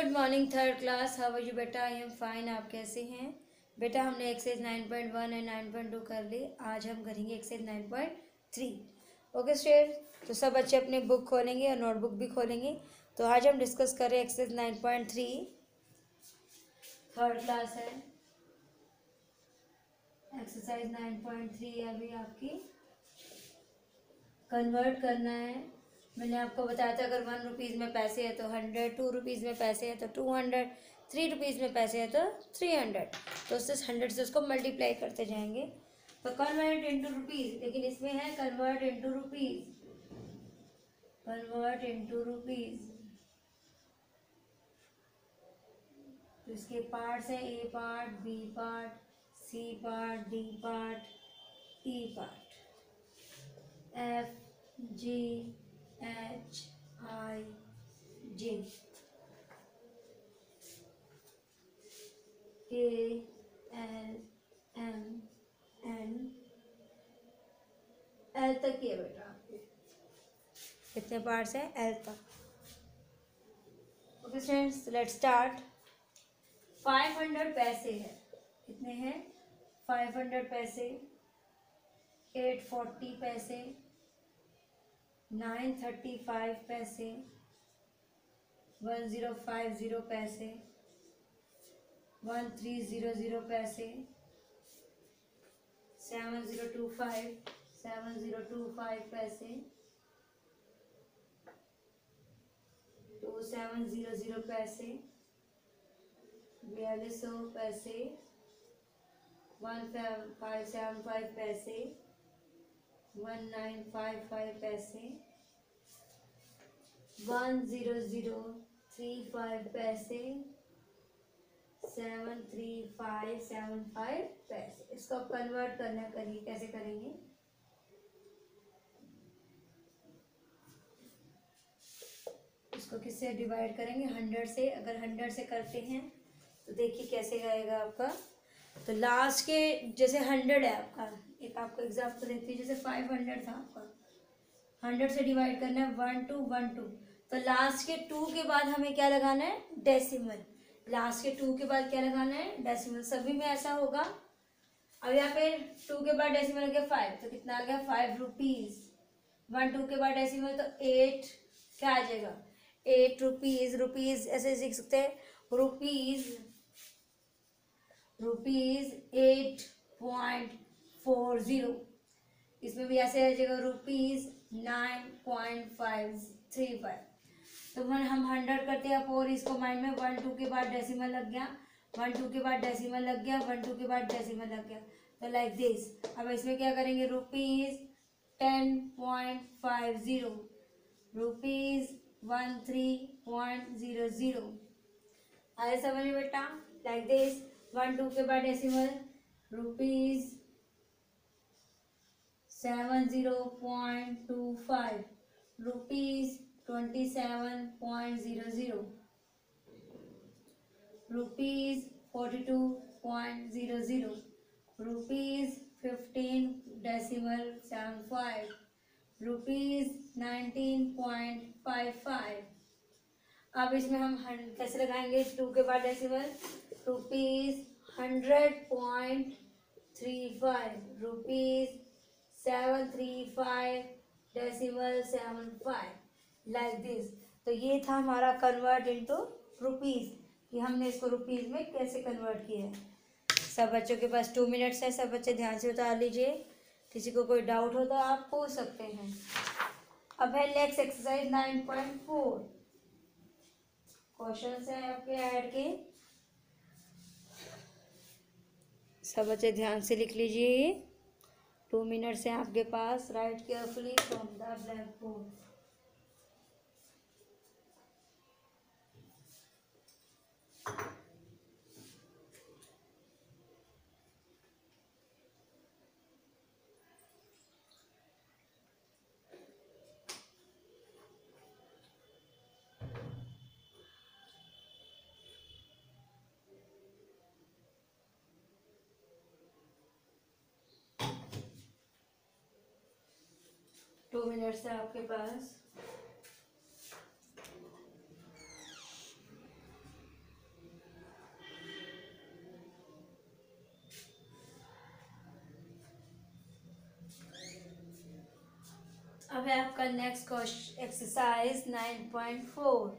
Good morning third class. How are you बेटा? I am fine. आप कैसे हैं बेटा? हमने एक्सरसाइज 9.1 एंड 9.2 कर ली। आज हम करेंगे एक्सरसाइज 9.3। ओके स्टूडेंट, तो सब बच्चे अपने बुक खोलेंगे और नोटबुक भी खोलेंगे। तो आज हम डिस्कस कर रहे हैं एक्सरसाइज 9.3, थर्ड क्लास है। एक्सरसाइज 9.3 अभी आपकी कन्वर्ट करना है। मैंने आपको बताया था अगर 1 रुपीज़ में पैसे है तो 100, 2 रुपीज़ में पैसे है तो 200, 3 रुपीज़ में पैसे है तो 300। तो उससे 100 से उसको मल्टीप्लाई करते जाएंगे। तो कन्वर्ट इनटू रुपीज़, लेकिन इसमें है convert into rupees, convert into rupees. तो इसके पार्ट्स हैं, A part, B part, C part, D part, E part, F G H I J K L M N L तक ये बेटा आपके कितने पार्ट्स हैं? एल तक। Okay students, let's start. 500 पैसे है। कितने हैं? 500 पैसे, 840 पैसे, 935 पैसे, 1050 पैसे, 1300 पैसे, 7025 पैसे, 2700 पैसे, 4200 पैसे, 1575 पैसे, 1955 पैसे, 10035 पैसे, 73575 पैसे। इसको आप कन्वर्ट करना करिए, कैसे करेंगे? इसको किससे डिवाइड करेंगे? 100 से। अगर 100 से करते हैं तो देखिए कैसे आएगा आपका। तो लास्ट के जैसे 100 है आपका, एक आपको एग्जाम्पल देती है। जैसे 500 था आपका, 100 से डिवाइड करना है 1 2 1 2। तो लास्ट के 2 के बाद हमें क्या लगाना है? डेसिमल। लास्ट के 2 के बाद क्या लगाना है? डेसिमल। सभी में ऐसा होगा। अब यहाँ पे 2 के बाद डेसिमल हो गया 5, तो कितना आ गया? 5 रुपीज। 1 2 के बाद डेसिमल तो 8, क्या आ जाएगा? 8 रुपीज। रुपीज ऐसे सीख सकते हैं, रुपीज 8.40। इसमें भी ऐसे आ जाएगा रुपीज 9.535। तो हम 100 करते हैं और इसको माइंड में 1 2 के बाद डेसिमल लग गया, 1 2 के बाद डेसिमल लग गया, 1 2 के बाद डेसिमल लग गया। तो लाइक दिस। अब इसमें क्या करेंगे? Rupees 10.50, rupees 13.00। आए समझ में बेटा? Like this. 1 2 के बाद decimal, rupees 70.25, rupees 27.00, rupees 42.00, rupees 15.75, rupees 19.55। अब इसमें हम कैसे लगाएंगे? 2 के बाद decimal, rupees 100.35, rupees 735.75, like this. तो ये था हमारा कन्वर्ट इनटू रुपीज, कि हमने इसको रुपीज में कैसे कन्वर्ट किया है। सब बच्चों के पास 2 मिनट्स है, सब बच्चे ध्यान से उतार लीजिए। किसी को कोई डाउट हो तो आप पूछ सकते हैं। अब है नेक्स्ट एक्सरसाइज 9.4। क्वेश्चन है आपके ऐड के, सब बच्चे ध्यान से लिख लीजिए। 2 मिनट्स हैं आपके पास। Write carefully from the blackboard. Two minutes है आपके पास। है आपका नेक्स्ट एक्सरसाइज 9.4।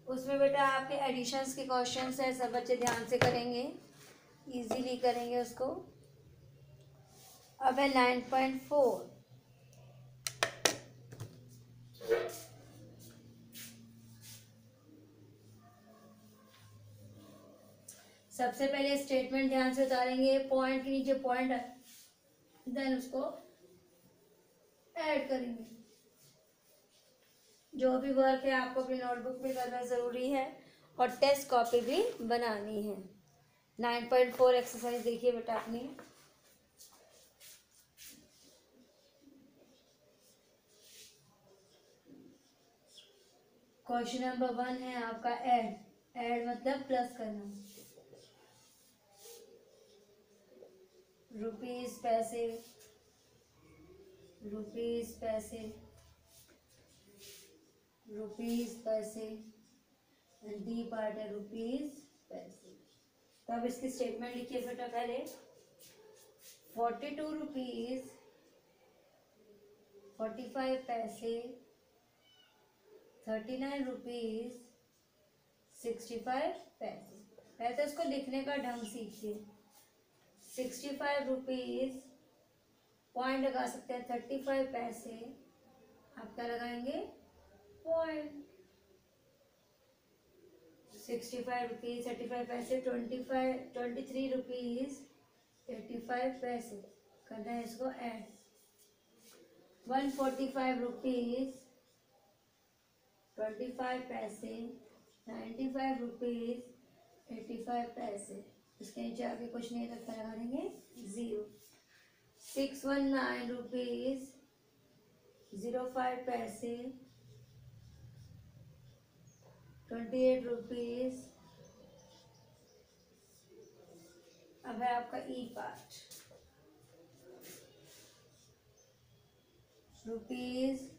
उसमें बेटा आपके एडिशंस के क्वेश्चंस है, सब बच्चे ध्यान से करेंगे, इजीली करेंगे उसको। अब है 9.4। सबसे पहले स्टेटमेंट ध्यान से उतारेंगे, पॉइंट के नीचे पॉइंट, देन उसको ऐड करेंगे। जो भी वर्क है आपको अपनी नोटबुक में करना ज़रूरी है और टेस्ट कॉपी भी बनानी है। 9.4 एक्सरसाइज देखिए बेटा अपनी। क्वेश्चन नंबर 1 है आपका ऐड मतलब प्लस करना। रुपीस पैसे, रुपीस पैसे, रुपीस पैसे, डी पार्ट है रुपीस पैसे। तो अब इसकी स्टेटमेंट लिखिए बेटा पहले। 42 रुपीज 45 पैसे, 39 रुपीज 65 पैसे। पहले तो इसको लिखने का ढंग सीखिए। 65 रुपीज, पॉइंट लगा सकते हैं, 35 पैसे आप क्या लगाएंगे, पॉइंट। 65 रुपीज 35 पैसे, 23 रुपीज 85 पैसे, करना है इसको ऐड। 145 रुपीज 25 पैसे, 95 रुपीज 85 पैसे। इसके नीचे आगे कुछ नहीं रखा, लगा देंगे 0। 619 रुपीज 05 पैसे, 28 रुपीज। अब है आपका ई पार्ट, रुपीज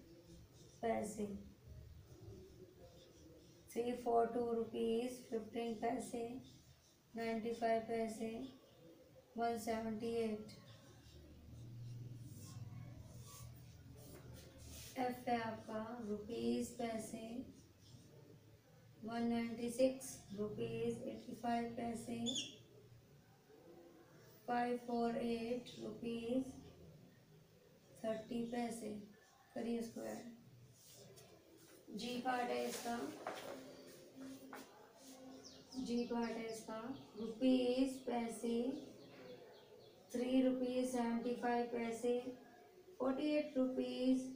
पैसे। 342 रुपीज 15 पैसे, 95 पैसे, 178। एफ है आपका रुपीज पैसे, 196 रुपीज 85 पैसे, 548 रुपीज 30 पैसे। करिए इसको ऐड। जी पार्ट है इसका, जी पार्ट है इसका रुपीज पैसे, 3 रुपीज 75 पैसे, 48 रुपीज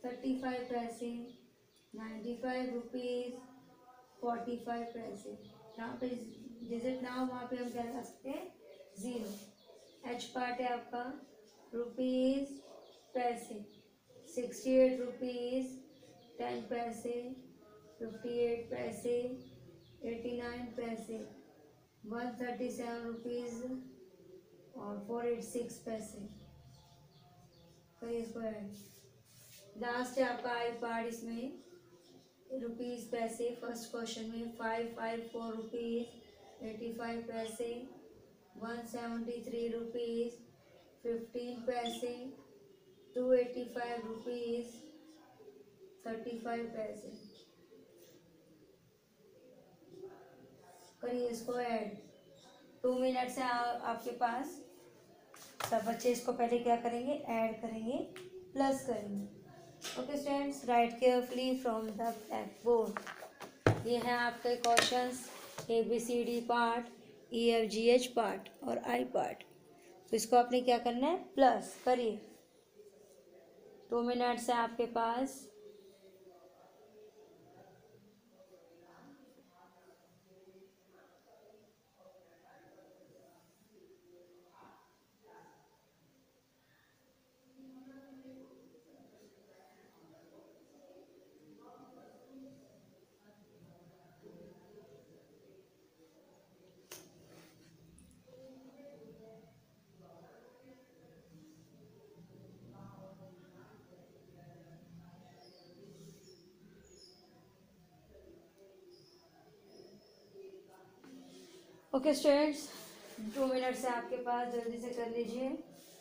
35 पैसे, 95 रुपीज 45 पैसे। यहाँ पे डिजिट ना हो वहाँ पे हम क्या लगा सकते हैं, 0। एच पार्ट है आपका रुपीज पैसे, 68 रुपीज 10 पैसे, 58 पैसे, 89 पैसे, 137 रुपीज और 486 पैसे। करिए इसको ऐड। लास्ट है आपका आई पार्ट, इसमें रुपीज पैसे फर्स्ट क्वेश्चन में 554 रुपीज 85 पैसे, 173 रुपीज 15 पैसे, 285 रुपीज 35 पैसे। करिए इसको ऐड। 2 मिनट से आपके पास। सब बच्चे इसको पहले क्या करेंगे, ऐड करेंगे, प्लस करेंगे। Okay students, right carefully from the black board. ये हैं आपके questions, ABCD part, EFGH part और आई पार्ट। तो इसको आपने क्या करना है, प्लस करिए। 2 मिनट से आपके पास। ओके स्टूडेंट्स, 2 मिनट से आपके पास, जल्दी से कर लीजिए,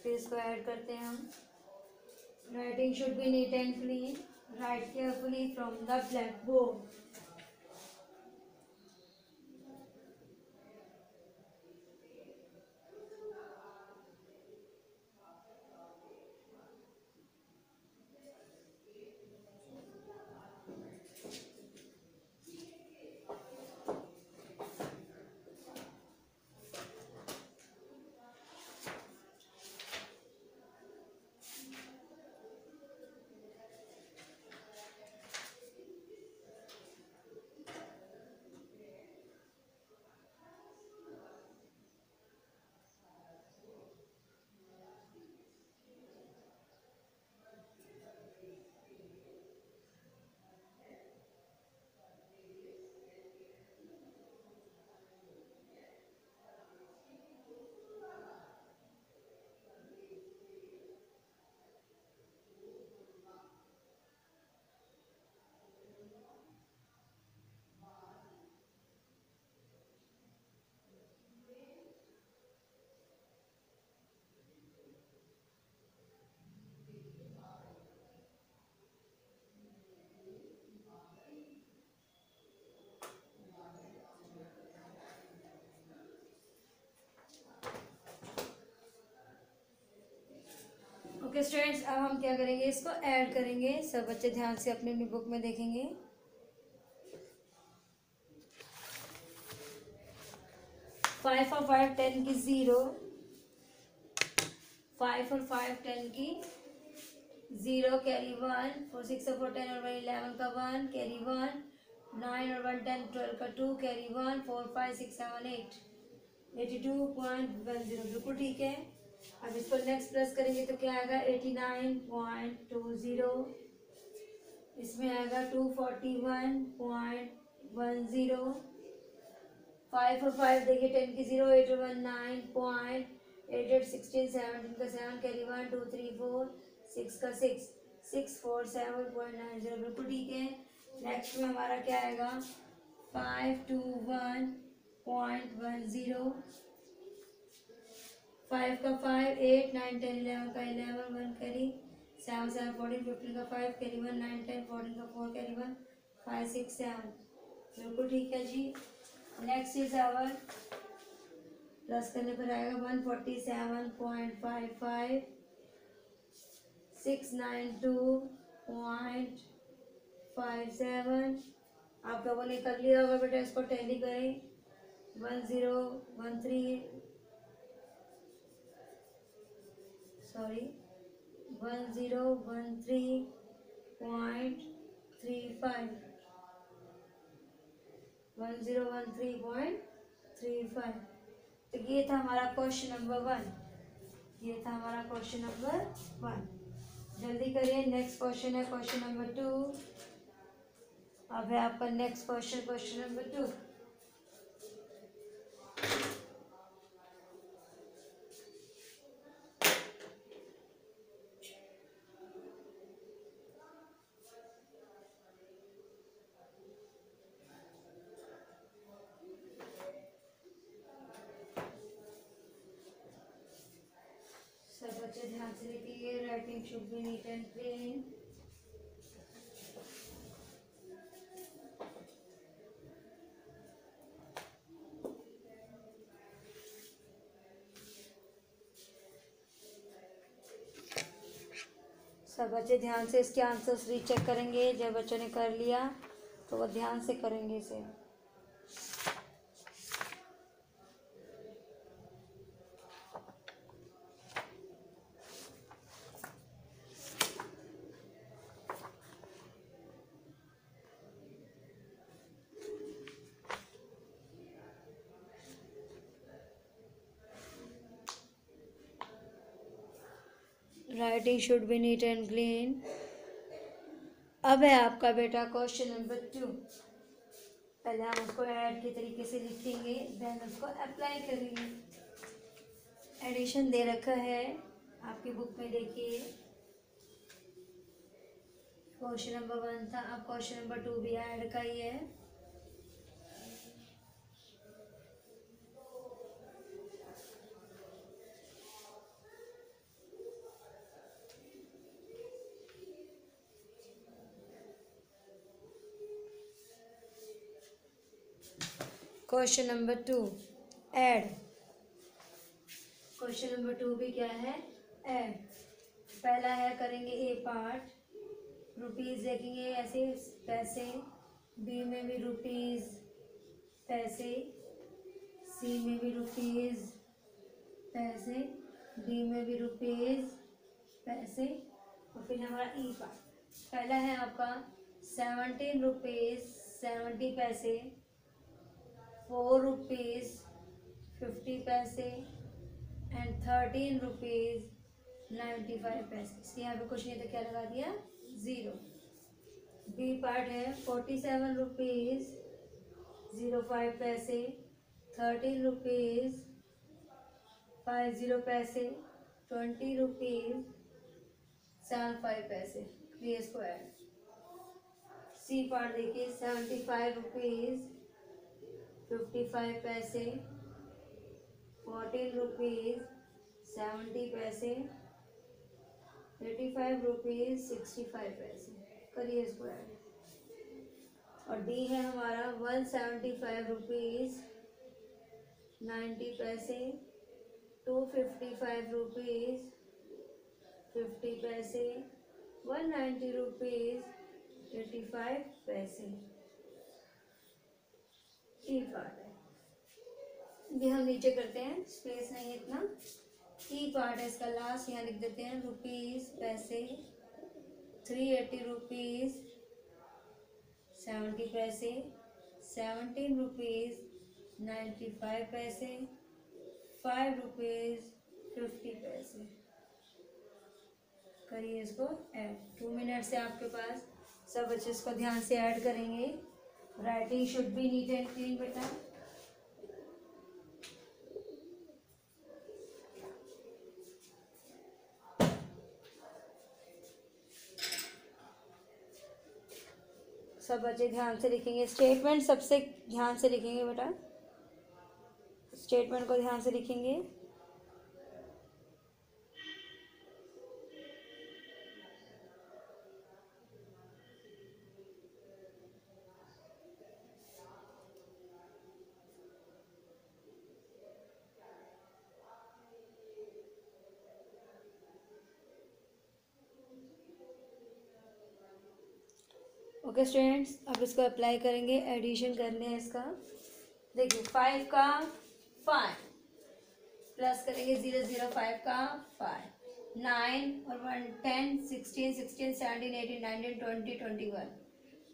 फिर इसको ऐड करते हैं हम। Writing should be neat and clean. Write carefully from the blackboard. Okay students, अब हम क्या करेंगे, इसको ऐड करेंगे। सब बच्चे ध्यान से अपनी अपनी बुक में देखेंगे। 5 और 5 10 की 0, 5 और 5 10 की 0 कैरी 1, 4 6 और 4 10 और 1 11 का 1 कैरी 1, 9 और 1 10 12 का 2 कैरी 1, 4 5 6 7 8 82.10, बिल्कुल ठीक है। अब इसको नेक्स्ट प्लस करेंगे तो क्या आएगा, 89.20। इसमें आएगा 241.10। 5 और 5 देखिए 10 की 0, 8 और 1 9.88 16 17 का 7 कैरी 1 2 3 4 6 का 6 647.90, बिल्कुल ठीक है। नेक्स्ट में हमारा क्या आएगा, 521.10। 5 का 5 8 9 10 11 का 11 1 कैरी 7 7 14 15 का 5 कैरी 1 9 10 14 का 4 कैरी 1 5 6 7, बिल्कुल ठीक है जी। नेक्स्ट इज आवर प्लस करने पर आएगा 147.55 692.57। आप लोगों ने कर लिया होगा बेटा, इसको टैली करें। 1013 सॉरी 1013.35 1013.35। तो ये था हमारा क्वेश्चन नंबर 1। ये था हमारा क्वेश्चन नंबर 1। जल्दी करिए, नेक्स्ट क्वेश्चन है क्वेश्चन नंबर 2। अब है आपका नेक्स्ट क्वेश्चन, क्वेश्चन नंबर 2। सब बच्चे ध्यान से लिखिए, writing should be neat and clean. सब बच्चे ध्यान से इसके आंसर्स रीचेक करेंगे। जब बच्चों ने कर लिया तो वो ध्यान से करेंगे इसे। Writing should be neat and clean. अब है आपका बेटा क्वेश्चन नंबर 2। पहले हम उसको ऐड के तरीके से लिखेंगे, देन उसको अप्लाई करेंगे। एडिशन दे रखा है आपकी बुक में, देखिए क्वेश्चन नंबर 1 था, अब क्वेश्चन नंबर 2 भी ऐड का ही है। Question number 2 add. Question number 2 भी क्या है, ऐड। पहला है करेंगे ए पार्ट, रुपीज़ देखेंगे ऐसे पैसे, बी में भी रुपीज़ पैसे, सी में भी रुपीज़ पैसे, डी में भी रुपीज़ पैसे, और फिर हमारा ई पार्ट। पहला है आपका 17 रुपीज़ 70 पैसे, 4 रुपीज़ 50 पैसे एंड 13 रुपीज़ 95 पैसे। इसके यहाँ पे कुछ नहीं तो क्या लगा दिया, ज़ीरो। बी पार्ट है 47 रुपीज़ 05 पैसे, 13 रुपीज़ 50 पैसे, 20 रुपीज़ 75 पैसे। Clear square. सी पार्ट देखिए 75 रुपीज़ 55 पैसे, 14 रुपीज़ 70 पैसे, 85 रुपीज़ 65 पैसे। करिए स्क्वायर। और डी है हमारा 175 रुपीज़ 90 पैसे, 255 रुपीज़ 50 पैसे, 190 रुपीज़ 85 पैसे। ई पार्ट है, ये हम नीचे करते हैं, स्पेस नहीं है इतना। ई पार्ट है इसका लास्ट, यहाँ लिख देते हैं रुपीज़ पैसे, 380 रुपीज़ 70 पैसे, 17 रुपीज़ 95 पैसे, 5 रुपीज़ 50 पैसे। करिए इसको ऐड। 2 मिनट से आपके पास सब बच्चे इसको ध्यान से ऐड करेंगे। Writing should be neat and clean बेटा। सब बच्चे ध्यान से लिखेंगे, स्टेटमेंट सबसे ध्यान से लिखेंगे बेटा, स्टेटमेंट को ध्यान से लिखेंगे। ओके स्टूडेंट्स, अब इसको अप्लाई करेंगे, एडिशन करने हैं इसका। देखिए 5 का 5 प्लस करेंगे 0 0 5 का 5, 9 और 1 10 16 16 17 18 19 20 21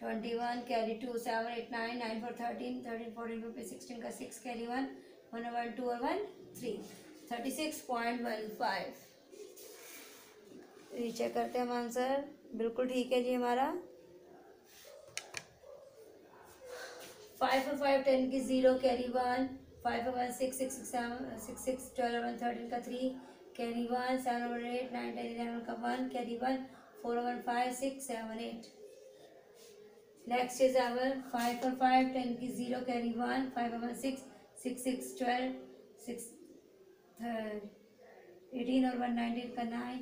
21 कैरी 2 7 8 9 9 4 13 13 14 15 16 का 6 कैरी 1 1 1 2 और 1 3 36.15। रीचेक करते हैं हम आंसर, बिल्कुल ठीक है जी हमारा। 5 और 5 10 की 0 कैरी 1, 5 और 1 6 6 6 6 12 और 1 13 का 3 कैरी 1, 7 और 8 9 10 11 का 1 कैरी 1, 4 और 1 5 6 7 8। नेक्स्ट इज आवर 5 और 5 10 की 0 कैरी 1, 5 और 1 6 6 6 12 6 18 और 1 19 का 9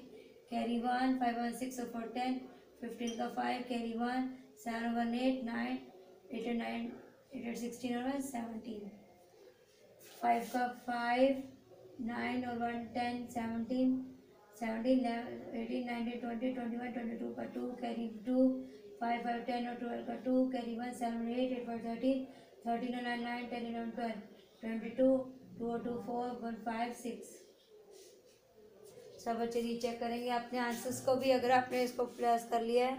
कैरी 1, 5 और 1 6 और 4 10 15 का 5 कैरी 1, 7 और 1 8 9 8 और 9 8 और 16 और 1 17। 5 का 5 9 और 1 10 17 17 18 19 20 21 22 का 2 कैरी 2, 5 5 10 और 12 का 2 कैरी 1, 7 और 8 8 और 13 13 और 9 9 10 और 12 22 2 और 2 4 1 5 6। सब बच्चे रीचेक करेंगे अपने आंसर्स को भी। अगर आपने इसको प्लस कर लिया है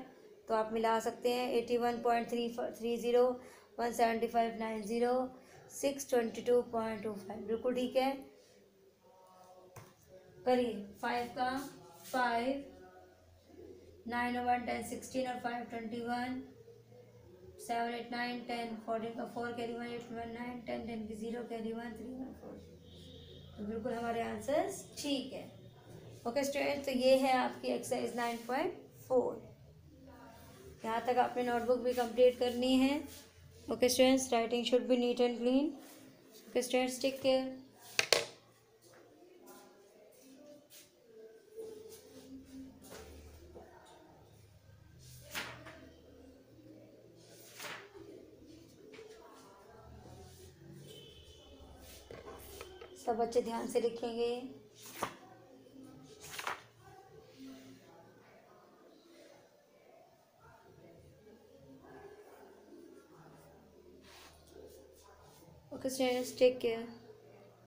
तो आप मिला सकते हैं। 81.330 175.90 622.25 बिल्कुल ठीक है। करिए 5 का 5 9 और 1 10 16 और 5 21 7 8 9 10 14 का 4 कैरी 1 8 1 9 10 10 की 0 कैरी 1 3 1 4। तो बिल्कुल हमारे आंसर्स ठीक है। ओके स्टूडेंट, तो ये है आपकी एक्सरसाइज 9.4। यहाँ तक आपने नोटबुक भी कंप्लीट करनी है। Okay students, writing should be neat and clean. Okay students, take care. सब बच्चे ध्यान से लिखेंगे। Okay students, take care.